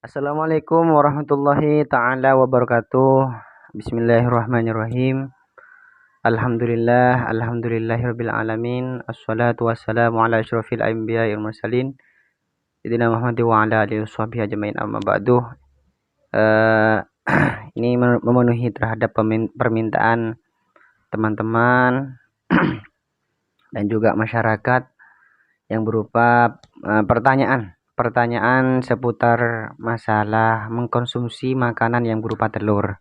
Assalamualaikum warahmatullahi taala wabarakatuh. Bismillahirrahmanirrahim. Alhamdulillahirabbil alamin. Assalatu wassalamu ala asyrofil anbiya'i wal mursalin. Sayyidina Muhammad wa ala alihi washabbihi ajmain, amma ba'du. Ini memenuhi terhadap permintaan teman-teman dan juga masyarakat yang berupa pertanyaan seputar masalah mengkonsumsi makanan yang berupa telur.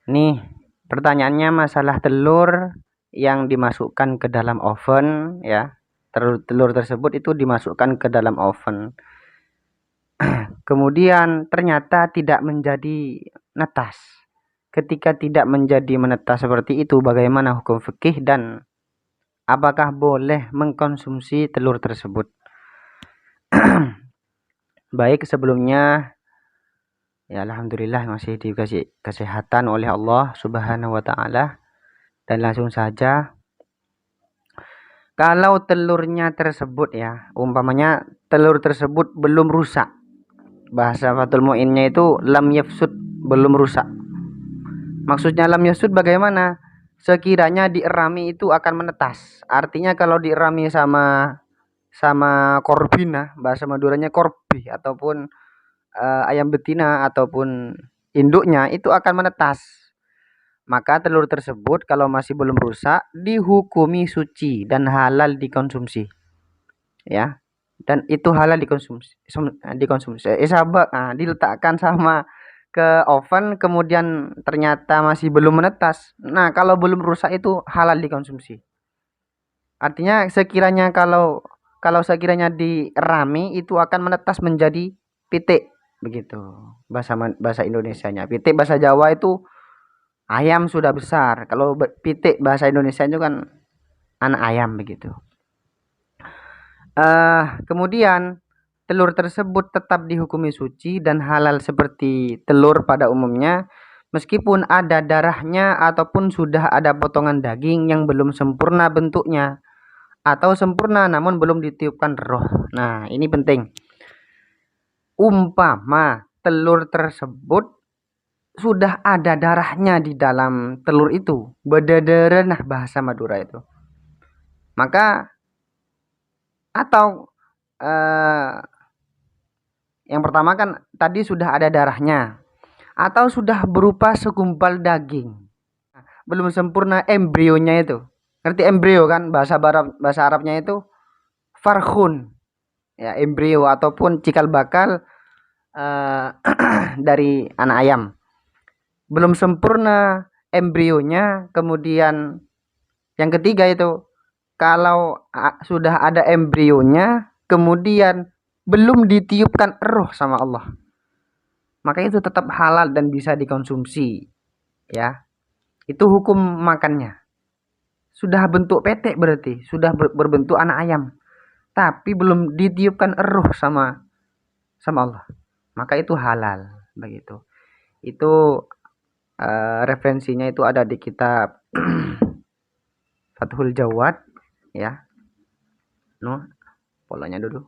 Nih, pertanyaannya masalah telur yang dimasukkan ke dalam oven ya. Telur tersebut itu dimasukkan ke dalam oven. Kemudian ternyata tidak menjadi netas. Ketika tidak menjadi menetas seperti itu, bagaimana hukum fikih dan apakah boleh mengkonsumsi telur tersebut? Baik, sebelumnya ya alhamdulillah masih dikasih kesehatan oleh Allah Subhanahu wa taala. Dan langsung saja, kalau telurnya tersebut ya, umpamanya telur tersebut belum rusak. Bahasa Fathul Mu'innya itu lam yafsud, belum rusak. Maksudnya lam yafsud bagaimana? Sekiranya dierami itu akan menetas. Artinya kalau dierami sama korbina, bahasa Maduranya korbi, ataupun ayam betina ataupun induknya itu akan menetas. Maka telur tersebut kalau masih belum rusak dihukumi suci dan halal dikonsumsi. Ya. Dan itu halal dikonsumsi. Diletakkan sama ke oven kemudian ternyata masih belum menetas. Nah, kalau belum rusak itu halal dikonsumsi. Artinya sekiranya kalau sekiranya dirami itu akan menetas menjadi pitik begitu. Bahasa Indonesianya. Pitik bahasa Jawa itu ayam sudah besar. Kalau pitik bahasa Indonesia itu kan anak ayam begitu. Kemudian telur tersebut tetap dihukumi suci dan halal seperti telur pada umumnya, meskipun ada darahnya ataupun sudah ada potongan daging yang belum sempurna bentuknya, atau sempurna namun belum ditiupkan roh. Nah, ini penting. Umpama telur tersebut sudah ada darahnya di dalam telur itu, berderenah bahasa Madura itu, maka atau yang pertama kan tadi sudah ada darahnya, atau sudah berupa segumpal daging, belum sempurna embrionya itu. Ngerti embrio kan, bahasa Arabnya itu farkhun ya, embrio ataupun cikal bakal dari anak ayam. Belum sempurna embrionya. Kemudian yang ketiga itu, kalau sudah ada embrionya kemudian belum ditiupkan roh sama Allah, maka itu tetap halal dan bisa dikonsumsi ya. Itu hukum makannya. Sudah bentuk petek berarti sudah berbentuk anak ayam, tapi belum ditiupkan roh sama Allah, maka itu halal begitu. Itu referensinya itu ada di kitab Fathul Jawad ya. Polanya dulu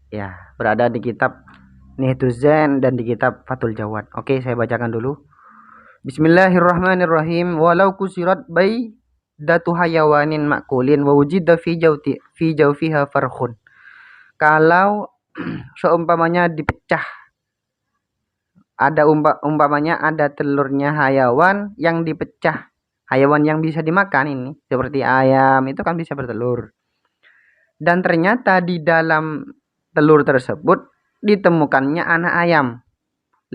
ya, berada di kitab Nihduz Zain dan di kitab Fathul Jawad. Oke, saya bacakan dulu. Bismillahirrahmanirrahim. Walau kusirat datu hayawanin makulin wa wujida fi jawfiha farkhun. Kalau seumpamanya dipecah, ada umpamanya ada telurnya hayawan yang dipecah, hewan yang bisa dimakan ini seperti ayam itu kan bisa bertelur, dan ternyata di dalam telur tersebut ditemukannya anak ayam,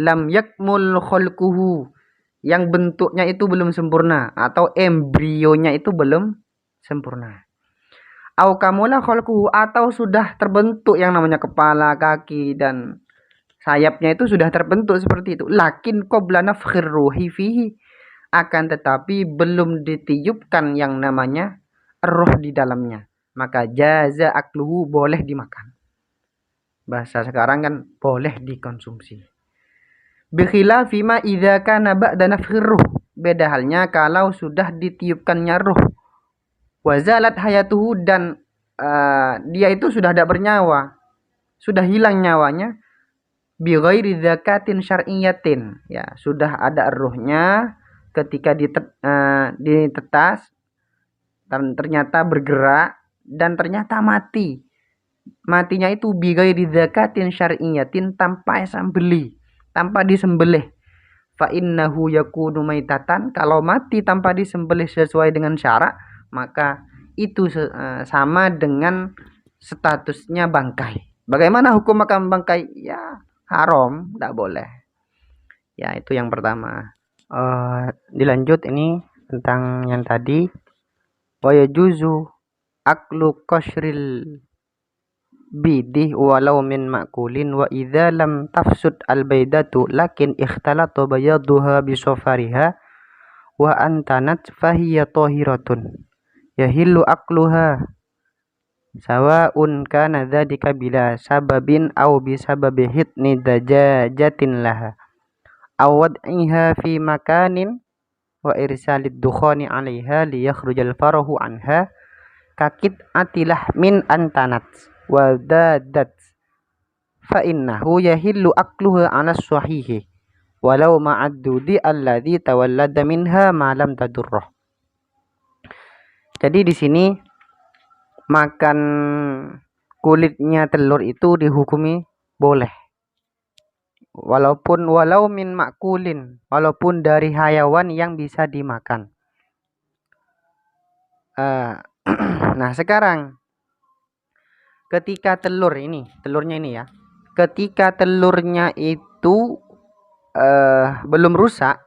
lam yakmul khalquhu, yang bentuknya itu belum sempurna atau embrionya itu belum sempurna. Au kamula khalquhu, atau sudah terbentuk yang namanya kepala, kaki dan sayapnya itu sudah terbentuk seperti itu. Lakin qabla nafkhir ruhi fihi, akan tetapi belum ditiupkan yang namanya roh di dalamnya, maka jaza akluhu, boleh dimakan. Bahasa sekarang kan boleh dikonsumsi. Bikhilafi ma idza kana ba'da nafkhir ruh, beda halnya kalau sudah ditiupkannya roh. Wazalat hayatuhu, dan dia itu sudah tidak bernyawa. sudah hilang nyawanya, bi ghairi zakatin syar'iyyatin, ya, sudah ada ruhnya ketika ditetas dan ternyata bergerak dan ternyata mati. Matinya itu bi ghairi zakatin syar'iyyatin, tanpa sembelih, tanpa disembelih. Fa innahu yakunu maitatan, kalau mati tanpa disembelih sesuai dengan syarak, maka itu sama dengan statusnya bangkai. Bagaimana hukum makan bangkai? Ya haram, tidak boleh. Ya, itu yang pertama. Dilanjut ini tentang yang tadi, wa yajuzu aklu qashril bidih walau min makulin wa idza lam tafsud al baydatu lakin ikhtalata bayaduha bi safariha wa antanat fahiya tahiratun yahillu akluha sawa'un kana dzalika bila sababin aw bi sababi hitni dajajatin laha aw wad'iha fi makanin wa irsalid dukhani 'alaiha liyakhrujal farahu anha kakit atilah min antanat wa dadat fa innahu yahillu akluha 'ala sahihi walau ma'addudi alladhi tawallada minha ma lam tadurrah. Jadi di sini makan kulitnya telur itu dihukumi boleh, walau min makulin, walaupun dari hayawan yang bisa dimakan. Nah, sekarang ketika telurnya ini ya, ketika telurnya itu belum rusak,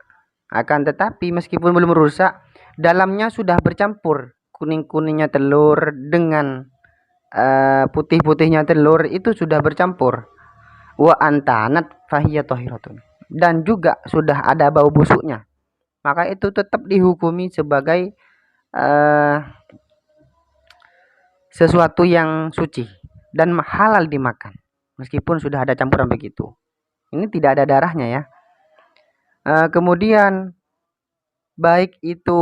akan tetapi meskipun belum rusak, dalamnya sudah bercampur kuning-kuningnya telur dengan putih-putihnya telur, itu sudah bercampur. Wa antanat fahiya tahiratun, dan juga sudah ada bau busuknya, maka itu tetap dihukumi sebagai sesuatu yang suci dan halal dimakan meskipun sudah ada campuran begitu. Ini tidak ada darahnya ya. Kemudian baik itu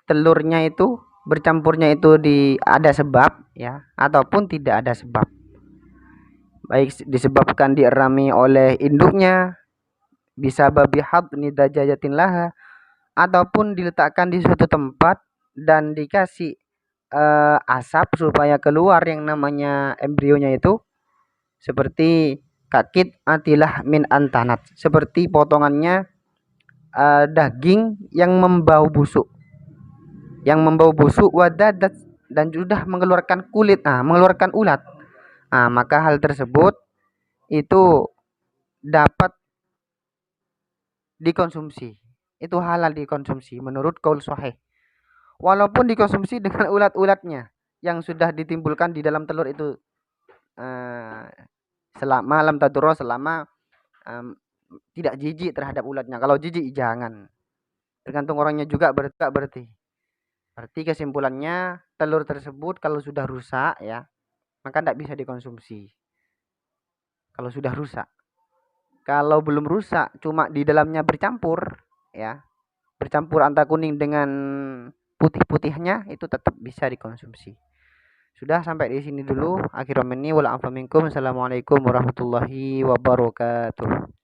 telurnya itu bercampurnya itu ada sebab ya, ataupun tidak ada sebab, baik disebabkan dierami oleh induknya bisa babi habni dajajatin laha, ataupun diletakkan di suatu tempat dan dikasih asap supaya keluar yang namanya embrionya itu, seperti kakit atilah min antanat, seperti potongannya daging yang membau busuk, wadadat, dan sudah mengeluarkan kulit, mengeluarkan ulat, maka hal tersebut itu dapat dikonsumsi, itu halal dikonsumsi menurut qaul sahih, walaupun dikonsumsi dengan ulat-ulatnya yang sudah ditimbulkan di dalam telur itu selama lam tadurrah, selama tidak jijik terhadap ulatnya. Kalau jijik jangan, tergantung orangnya juga berarti kesimpulannya telur tersebut kalau sudah rusak ya, maka tidak bisa dikonsumsi kalau sudah rusak. Kalau belum rusak, cuma di dalamnya bercampur ya, bercampur antara kuning dengan putih-putihnya, itu tetap bisa dikonsumsi. Sudah, sampai di sini dulu. Akhirul minni wal afa minkum. Assalamualaikum warahmatullahi wabarakatuh.